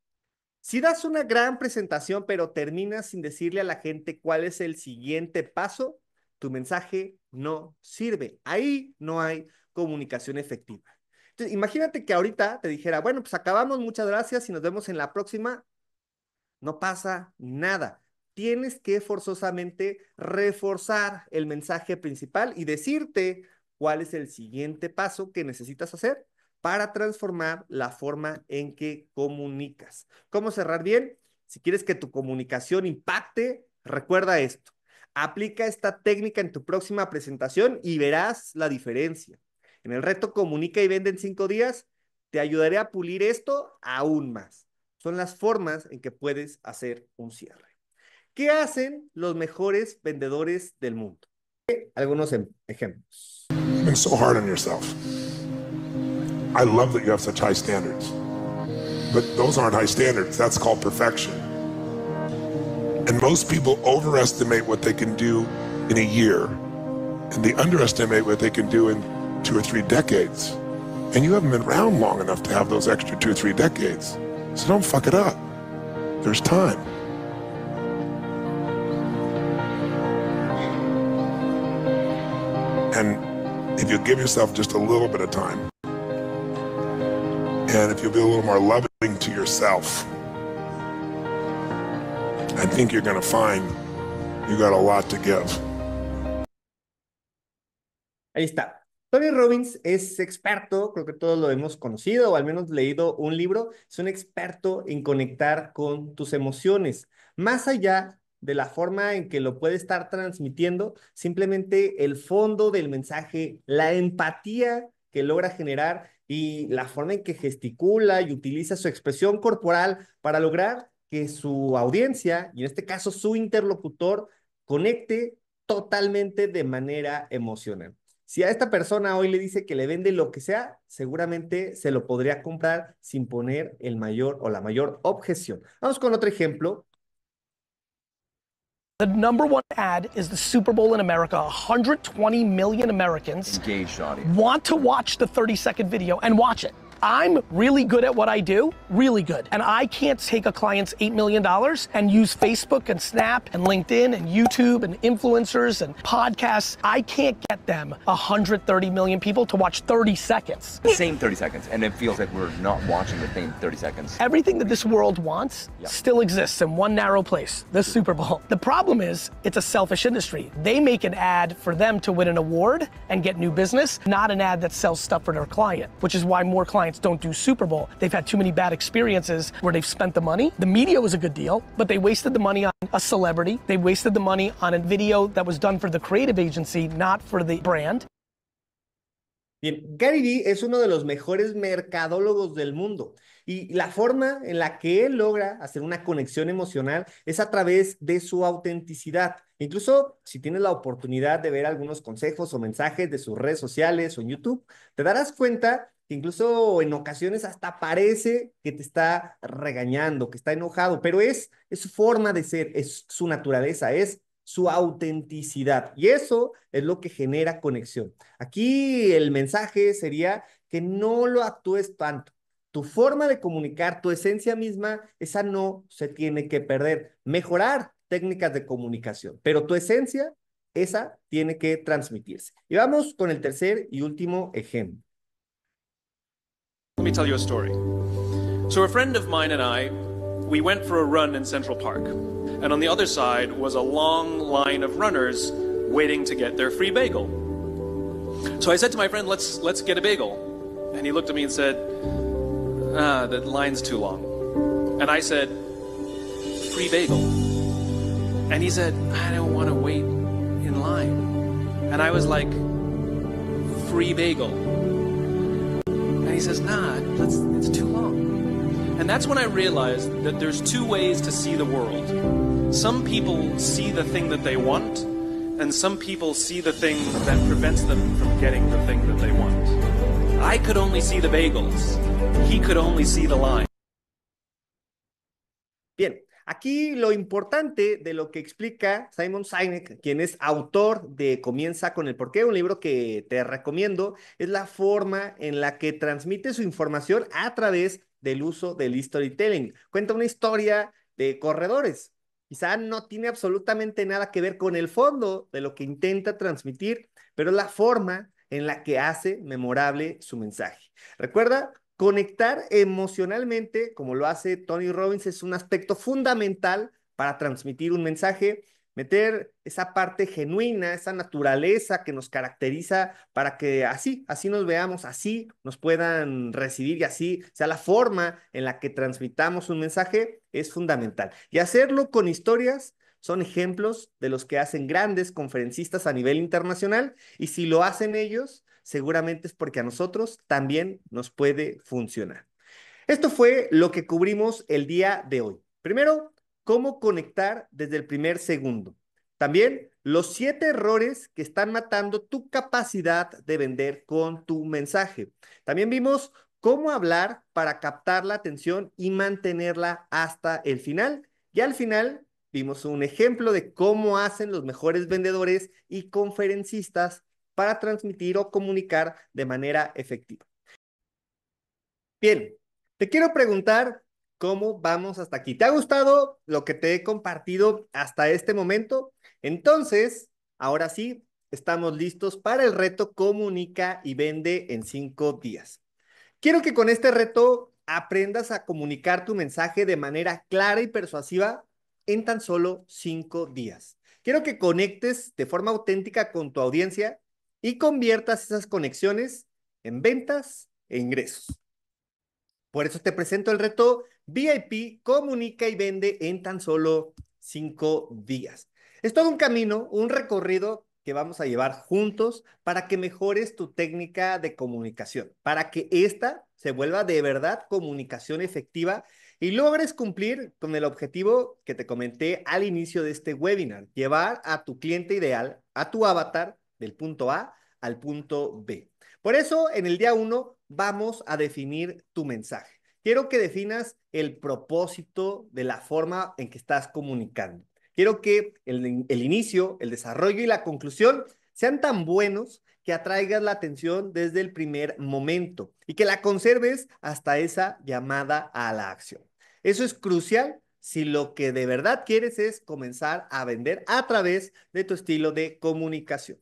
Si das una gran presentación, pero terminas sin decirle a la gente cuál es el siguiente paso, tu mensaje no sirve. Ahí no hay comunicación efectiva. Entonces, imagínate que ahorita te dijera, bueno, pues acabamos, muchas gracias y nos vemos en la próxima. No pasa nada. Tienes que forzosamente reforzar el mensaje principal y decirte cuál es el siguiente paso que necesitas hacer para transformar la forma en que comunicas. ¿Cómo cerrar bien? Si quieres que tu comunicación impacte, recuerda esto. Aplica esta técnica en tu próxima presentación y verás la diferencia. En el reto Comunica y Vende en 5 días, te ayudaré a pulir esto aún más. Son las formas en que puedes hacer un cierre. ¿Qué hacen los mejores vendedores del mundo? Algunos ejemplos. You've been so hard on yourself. I love that you have such high standards. But those aren't high standards. That's called perfection. And most people overestimate what they can do in a year, and they underestimate what they can do in 2 or 3 decades. And you haven't been around long enough to have those extra 2 or 3 decades. So don't fuck it up. There's time. And if you give yourself just a little bit of time, and if you'll be a little more loving to yourself, I think you're going to find you got a lot to give. Ahí está. Tony Robbins es experto, creo que todos lo hemos conocido o al menos leído un libro, es un experto en conectar con tus emociones. Más allá de la forma en que lo puede estar transmitiendo, simplemente el fondo del mensaje, la empatía que logra generar y la forma en que gesticula y utiliza su expresión corporal para lograr que su audiencia, y en este caso su interlocutor, conecte totalmente de manera emocional. Si a esta persona hoy le dice que le vende lo que sea, seguramente se lo podría comprar sin poner el mayor o la mayor objeción. Vamos con otro ejemplo. The #1 ad is the Super Bowl in America. 120 million Americans engaged audience want to watch the 30-second video and watch it. I'm really good at what I do, really good. And I can't take a client's $8 million and use Facebook and Snap and LinkedIn and YouTube and influencers and podcasts. I can't get them 130 million people to watch 30 seconds. the same 30 seconds, and it feels like we're not watching the same 30 seconds. Everything that this world wants still exists in one narrow place, the Super Bowl. The problem is, it's a selfish industry. They make an ad for them to win an award and get new business, not an ad that sells stuff for their client, which is why more clients don't do Super Bowl. They've had too many bad experiences where they've spent the money. The media was a good deal, but they wasted the money on a celebrity. They wasted the money on a video that was done for the creative agency, not for the brand. Bien, Gary Vee es uno de los mejores mercadólogos del mundo y la forma en la que él logra hacer una conexión emocional es a través de su autenticidad. Incluso si tienes la oportunidad de ver algunos consejos o mensajes de sus redes sociales o en YouTube, te darás cuenta que incluso en ocasiones hasta parece que te está regañando, que está enojado, pero es su forma de ser, es su naturaleza, es su autenticidad. Y eso es lo que genera conexión. Aquí el mensaje sería que no lo actúes tanto. Tu forma de comunicar, tu esencia misma, esa no se tiene que perder. Mejorar técnicas de comunicación, pero tu esencia, esa tiene que transmitirse. Y vamos con el tercer y último ejemplo. Let me tell you a story. So a friend of mine and I, we went for a run in Central Park. And on the other side was a long line of runners waiting to get their free bagel. So I said to my friend, let's get a bagel. And he looked at me and said, that line's too long. And I said, free bagel. And he said, I don't want to wait in line. And I was like, free bagel. he says, nah, it's too long. And that's when I realized that there's two ways to see the world. Some people see the thing that they want, and some people see the thing that prevents them from getting the thing that they want. I could only see the bagels. He could only see the line. Bien, aquí lo importante de lo que explica Simon Sinek, quien es autor de Comienza con el Porqué, un libro que te recomiendo, es la forma en la que transmite su información a través del uso del storytelling. Cuenta una historia de corredores. Quizá no tiene absolutamente nada que ver con el fondo de lo que intenta transmitir, pero es la forma en la que hace memorable su mensaje. Recuerda, conectar emocionalmente, como lo hace Tony Robbins, es un aspecto fundamental para transmitir un mensaje, meter esa parte genuina, esa naturaleza que nos caracteriza para que así nos veamos, así nos puedan recibir y así sea la forma en la que transmitamos un mensaje, es fundamental. Y hacerlo con historias son ejemplos de los que hacen grandes conferencistas a nivel internacional, y si lo hacen ellos, seguramente es porque a nosotros también nos puede funcionar. Esto fue lo que cubrimos el día de hoy. Primero, cómo conectar desde el primer segundo. También los 7 errores que están matando tu capacidad de vender con tu mensaje. También vimos cómo hablar para captar la atención y mantenerla hasta el final. Y al final vimos un ejemplo de cómo hacen los mejores vendedores y conferencistas para transmitir o comunicar de manera efectiva. Bien, te quiero preguntar cómo vamos hasta aquí. ¿Te ha gustado lo que te he compartido hasta este momento? Entonces, ahora sí, estamos listos para el reto Comunica y Vende en 5 días. Quiero que con este reto aprendas a comunicar tu mensaje de manera clara y persuasiva en tan solo 5 días. Quiero que conectes de forma auténtica con tu audiencia y conviertas esas conexiones en ventas e ingresos. Por eso te presento el reto VIP Comunica y Vende en tan solo 5 días. Es todo un camino, un recorrido que vamos a llevar juntos para que mejores tu técnica de comunicación, para que esta se vuelva de verdad comunicación efectiva y logres cumplir con el objetivo que te comenté al inicio de este webinar: llevar a tu cliente ideal, a tu avatar, del punto A al punto B. Por eso, en el día 1 vamos a definir tu mensaje. Quiero que definas el propósito de la forma en que estás comunicando. Quiero que el inicio, el desarrollo y la conclusión sean tan buenos que atraigas la atención desde el primer momento y que la conserves hasta esa llamada a la acción. Eso es crucial si lo que de verdad quieres es comenzar a vender a través de tu estilo de comunicación.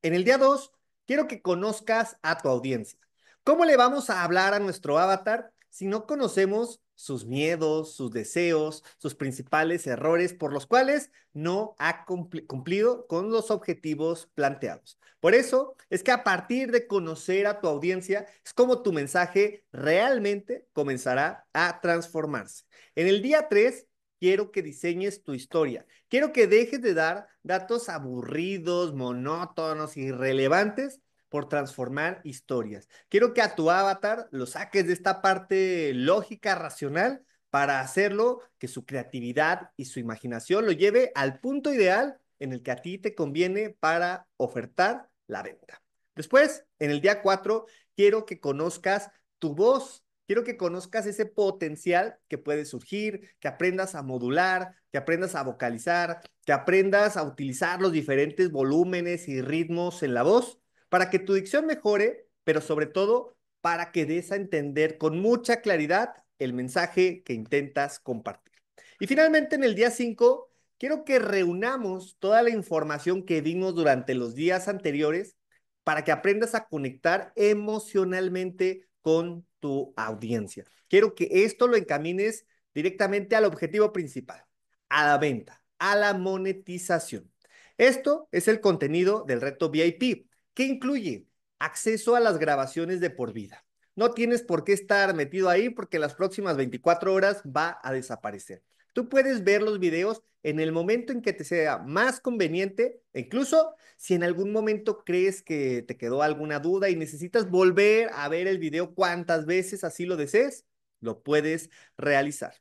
En el día 2, quiero que conozcas a tu audiencia. ¿Cómo le vamos a hablar a nuestro avatar si no conocemos sus miedos, sus deseos, sus principales errores por los cuales no ha cumplido con los objetivos planteados? Por eso es que a partir de conocer a tu audiencia es como tu mensaje realmente comenzará a transformarse. En el día 3, quiero que diseñes tu historia. Quiero que dejes de dar datos aburridos, monótonos, irrelevantes por transformar historias. Quiero que a tu avatar lo saques de esta parte lógica, racional, para hacerlo que su creatividad y su imaginación lo lleve al punto ideal en el que a ti te conviene para ofertar la venta. Después, en el día 4, quiero que conozcas tu voz. Quiero que conozcas ese potencial que puede surgir, que aprendas a modular, que aprendas a vocalizar, que aprendas a utilizar los diferentes volúmenes y ritmos en la voz para que tu dicción mejore, pero sobre todo para que des a entender con mucha claridad el mensaje que intentas compartir. Y finalmente, en el día 5, quiero que reunamos toda la información que vimos durante los días anteriores para que aprendas a conectar emocionalmente con tu audiencia. Quiero que esto lo encamines directamente al objetivo principal, a la venta, a la monetización. Esto es el contenido del reto VIP, que incluye acceso a las grabaciones de por vida. No tienes por qué estar metido ahí porque las próximas 24 horas va a desaparecer. Tú puedes ver los videos en el momento en que te sea más conveniente, e incluso si en algún momento crees que te quedó alguna duda y necesitas volver a ver el video cuantas veces así lo desees, lo puedes realizar.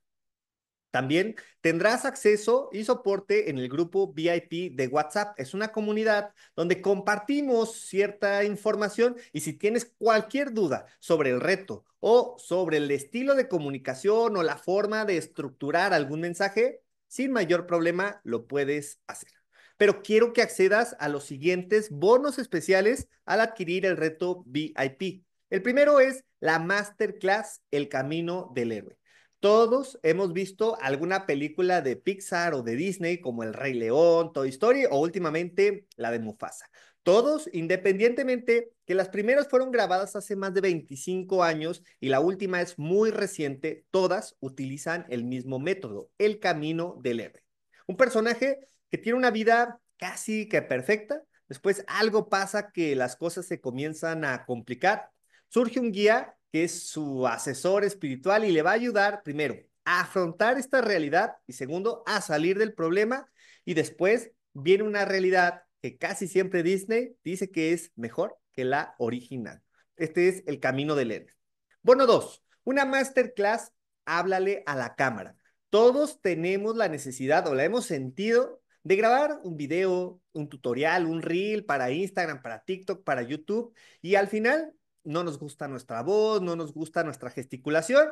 También tendrás acceso y soporte en el grupo VIP de WhatsApp. Es una comunidad donde compartimos cierta información y si tienes cualquier duda sobre el reto o sobre el estilo de comunicación o la forma de estructurar algún mensaje, sin mayor problema lo puedes hacer. Pero quiero que accedas a los siguientes bonos especiales al adquirir el reto VIP. El primero es la Masterclass El Camino del Héroe. Todos hemos visto alguna película de Pixar o de Disney como El Rey León, Toy Story o últimamente la de Mufasa. Todos, independientemente que las primeras fueron grabadas hace más de 25 años y la última es muy reciente, todas utilizan el mismo método, el camino del héroe. Un personaje que tiene una vida casi que perfecta, después algo pasa que las cosas se comienzan a complicar, surge un guía que es su asesor espiritual y le va a ayudar, primero, a afrontar esta realidad y segundo, a salir del problema y después viene una realidad que casi siempre Disney dice que es mejor que la original. Este es el camino del héroe. Bono 2, una masterclass, háblale a la cámara. Todos tenemos la necesidad o la hemos sentido de grabar un video, un tutorial, un reel para Instagram, para TikTok, para YouTube y al final no nos gusta nuestra voz, no nos gusta nuestra gesticulación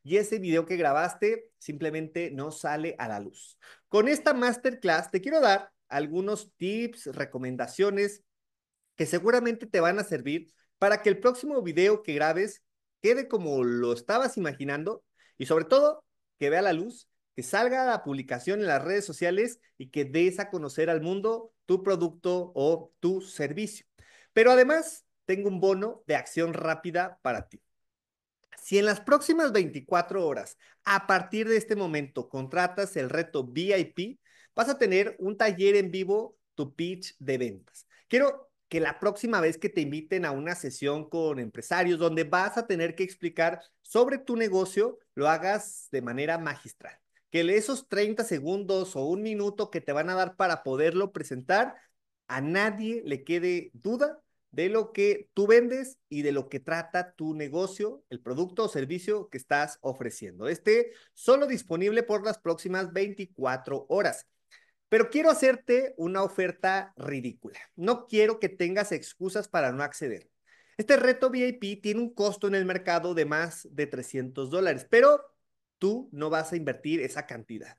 y ese video que grabaste simplemente no sale a la luz. Con esta masterclass te quiero dar algunos tips, recomendaciones que seguramente te van a servir para que el próximo video que grabes quede como lo estabas imaginando y sobre todo que vea la luz, que salga la publicación en las redes sociales y que des a conocer al mundo tu producto o tu servicio. Pero además tengo un bono de acción rápida para ti. Si en las próximas 24 horas, a partir de este momento, contratas el reto VIP, vas a tener un taller en vivo, tu pitch de ventas. Quiero que la próxima vez que te inviten a una sesión con empresarios donde vas a tener que explicar sobre tu negocio, lo hagas de manera magistral. Que esos 30 segundos o un minuto que te van a dar para poderlo presentar, a nadie le quede duda de lo que tú vendes y de lo que trata tu negocio, el producto o servicio que estás ofreciendo. Solo disponible por las próximas 24 horas. Pero quiero hacerte una oferta ridícula. No quiero que tengas excusas para no acceder. Este reto VIP tiene un costo en el mercado de más de $300, pero tú no vas a invertir esa cantidad.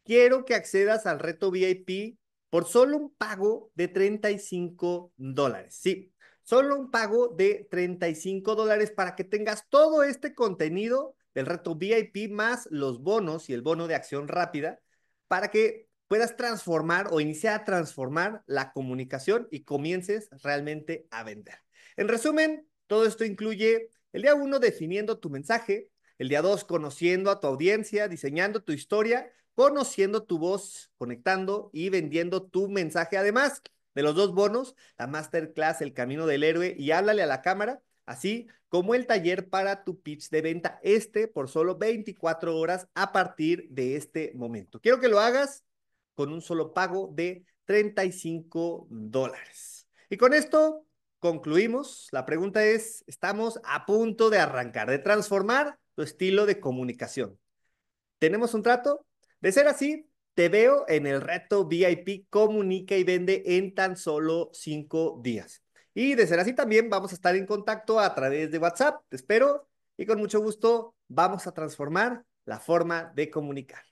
Quiero que accedas al reto VIP por solo un pago de $35. Sí, solo un pago de $35 para que tengas todo este contenido del reto VIP más los bonos y el bono de acción rápida para que puedas transformar o iniciar a transformar la comunicación y comiences realmente a vender. En resumen, todo esto incluye el día 1 definiendo tu mensaje, el día 2 conociendo a tu audiencia, diseñando tu historia, conociendo tu voz, conectando y vendiendo tu mensaje. Además de los dos bonos, la Masterclass El Camino del Héroe y Háblale a la Cámara, así como el taller para tu pitch de venta, por solo 24 horas a partir de este momento. Quiero que lo hagas con un solo pago de $35. Y con esto concluimos. La pregunta es, estamos a punto de arrancar, de transformar tu estilo de comunicación. ¿Tenemos un trato? De ser así, te veo en el reto VIP Comunica y Vende en tan solo 5 días. Y de ser así también vamos a estar en contacto a través de WhatsApp. Te espero y con mucho gusto vamos a transformar la forma de comunicar.